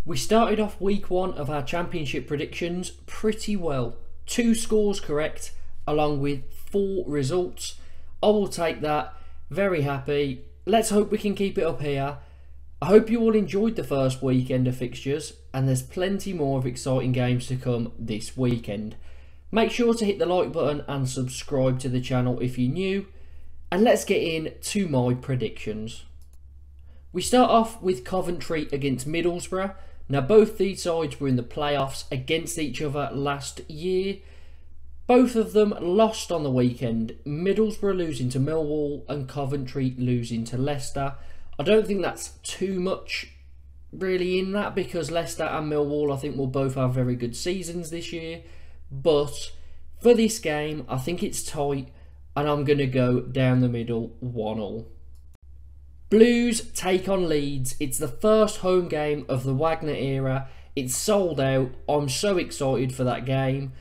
We started off week 1 of our championship predictions pretty well. 2 scores correct along with 4 results. I will take that. Very happy. Let's hope we can keep it up here. I hope you all enjoyed the first weekend of fixtures, and there's plenty more of exciting games to come this weekend. Make sure to hit the like button and subscribe to the channel if you're new. And let's get into my predictions. We start off with Coventry against Middlesbrough. Now both these sides were in the playoffs against each other last year. Both of them lost on the weekend. Middlesbrough losing to Millwall and Coventry losing to Leicester. I don't think that's too much really in that, because Leicester and Millwall I think will both have very good seasons this year. But for this game I think it's tight and I'm going to go down the middle 1-1. Blues take on Leeds. It's the first home game of the Wagner era. It's sold out. I'm so excited for that game.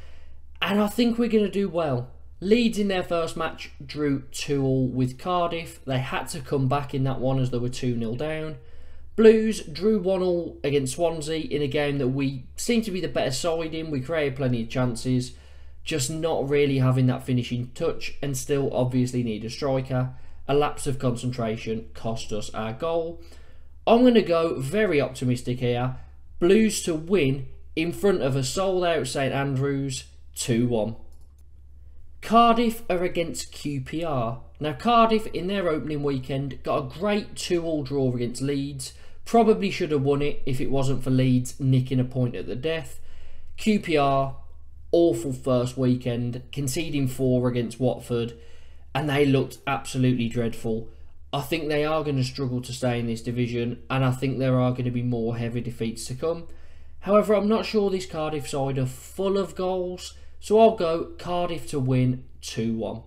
And I think we're going to do well. Leeds in their first match drew 2-2 with Cardiff. They had to come back in that one as they were 2-0 down. Blues drew 1-1 against Swansea in a game that we seem to be the better side in. We created plenty of chances. Just not really having that finishing touch, and still obviously need a striker. A lapse of concentration cost us our goal. I'm going to go very optimistic here. Blues to win in front of a sold out St Andrews 2-1. Cardiff are against QPR. Now Cardiff in their opening weekend got a great 2-2 draw against Leeds. Probably should have won it if it wasn't for Leeds nicking a point at the death. QPR, awful first weekend, conceding 4 against Watford. And they looked absolutely dreadful. I think they are going to struggle to stay in this division, and I think there are going to be more heavy defeats to come. However, I'm not sure this Cardiff side are full of goals, so I'll go Cardiff to win 2-1.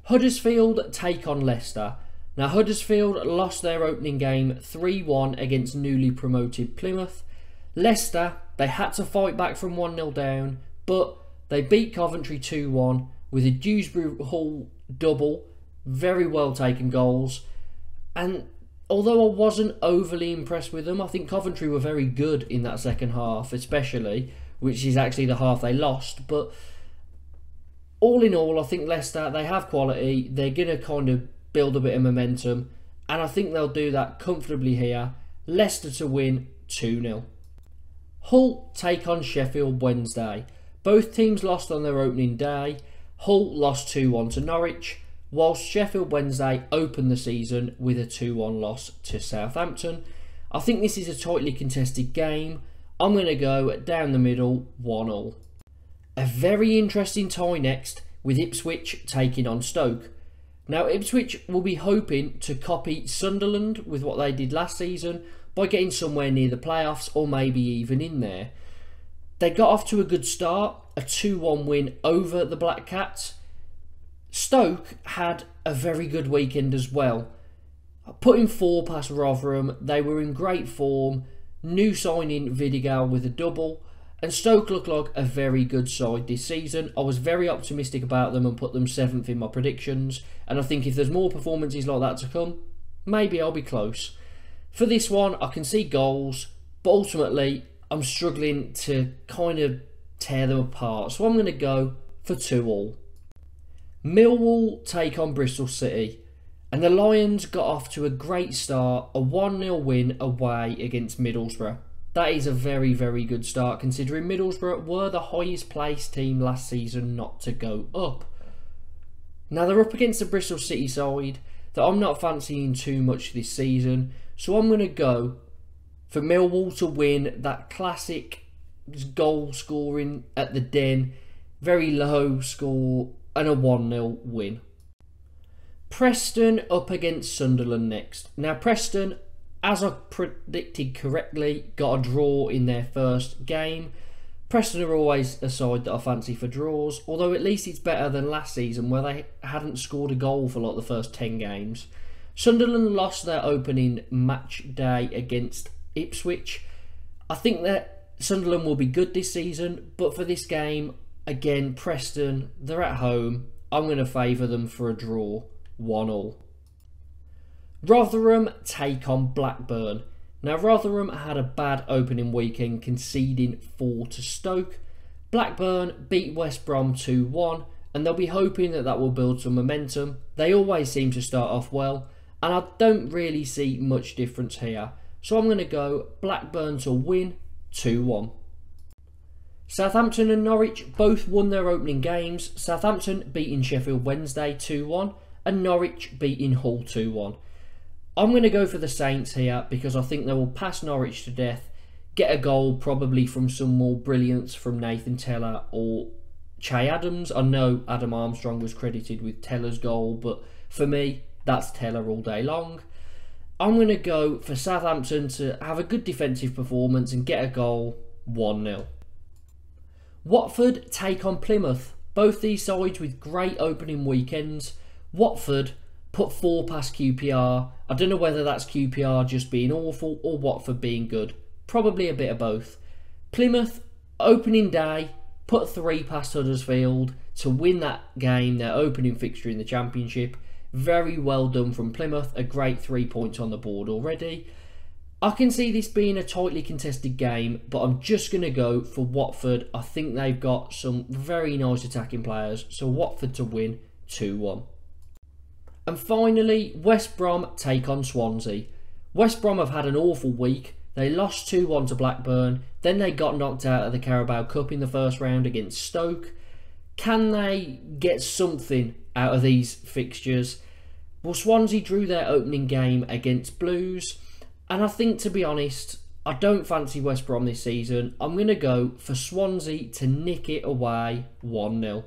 Huddersfield take on Leicester. Now Huddersfield lost their opening game 3-1 against newly promoted Plymouth. Leicester, they had to fight back from 1-0 down, but they beat Coventry 2-1 with a Dewsbury Hall double. Very well taken goals. And although I wasn't overly impressed with them, I think Coventry were very good in that second half, especially, which is actually the half they lost. But all in all, I think Leicester, they have quality. They're going to kind of build a bit of momentum, and I think they'll do that comfortably here. Leicester to win 2-0. Hull take on Sheffield Wednesday. Both teams lost on their opening day. Hull lost 2-1 to Norwich, whilst Sheffield Wednesday opened the season with a 2-1 loss to Southampton. I think this is a tightly contested game. I'm going to go down the middle 1-1. A very interesting tie next with Ipswich taking on Stoke. Now Ipswich will be hoping to copy Sunderland with what they did last season by getting somewhere near the playoffs or maybe even in there. They got off to a good start, a 2-1 win over the Black Cats. Stoke had a very good weekend as well. Putting 4 past Rotherham, they were in great form. New signing Vidigal with a double. And Stoke look like a very good side this season. I was very optimistic about them and put them 7th in my predictions. And I think if there's more performances like that to come, maybe I'll be close. For this one, I can see goals, but ultimately I'm struggling to kind of tear them apart. So I'm going to go for 2-2. Millwall take on Bristol City. And the Lions got off to a great start. A 1-0 win away against Middlesbrough. That is a very, very good start, considering Middlesbrough were the highest placed team last season not to go up. Now they're up against the Bristol City side that I'm not fancying too much this season. So I'm going to go for Millwall to win, that classic goal scoring at the Den, very low score, and a 1-0 win. Preston up against Sunderland next. Now Preston, as I predicted correctly, got a draw in their first game. Preston are always a side that I fancy for draws, although at least it's better than last season where they hadn't scored a goal for like the first 10 games. Sunderland lost their opening match day against Ipswich. I think that Sunderland will be good this season, but for this game, again, Preston, they're at home. I'm going to favour them for a draw, 1-1. Rotherham take on Blackburn. Now Rotherham had a bad opening weekend, conceding 4 to Stoke. Blackburn beat West Brom 2-1, and they'll be hoping that that will build some momentum. They always seem to start off well, and I don't really see much difference here. So I'm going to go Blackburn to win 2-1. Southampton and Norwich both won their opening games. Southampton beating Sheffield Wednesday 2-1 and Norwich beating Hull 2-1. I'm going to go for the Saints here because I think they will pass Norwich to death, get a goal probably from some more brilliance from Nathan Tella or Che Adams. I know Adam Armstrong was credited with Tella's goal, but for me, that's Tella all day long. I'm going to go for Southampton to have a good defensive performance and get a goal, 1-0. Watford take on Plymouth. Both these sides with great opening weekends. Watford put 4 past QPR. I don't know whether that's QPR just being awful or Watford being good. Probably a bit of both. Plymouth, opening day, put 3 past Huddersfield to win that game, their opening fixture in the Championship. Very well done from Plymouth. A great 3 points on the board already. I can see this being a tightly contested game, but I'm just going to go for Watford. I think they've got some very nice attacking players, so Watford to win 2-1. And finally, West Brom take on Swansea. West Brom have had an awful week. They lost 2-1 to Blackburn, then they got knocked out of the Carabao Cup in the first round against Stoke. Can they get something out of these fixtures? Well, Swansea drew their opening game against Blues. And I think, to be honest, I don't fancy West Brom this season. I'm going to go for Swansea to nick it away 1-0.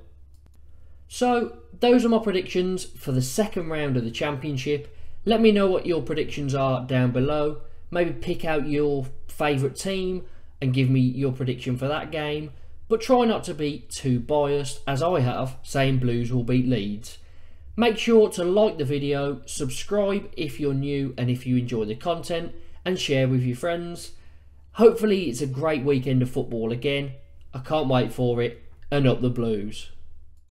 So, those are my predictions for the second round of the Championship. Let me know what your predictions are down below. Maybe pick out your favourite team and give me your prediction for that game. But try not to be too biased, as I have, saying Blues will beat Leeds. Make sure to like the video, subscribe if you're new and if you enjoy the content, and share with your friends. Hopefully it's a great weekend of football again. I can't wait for it, and up the Blues.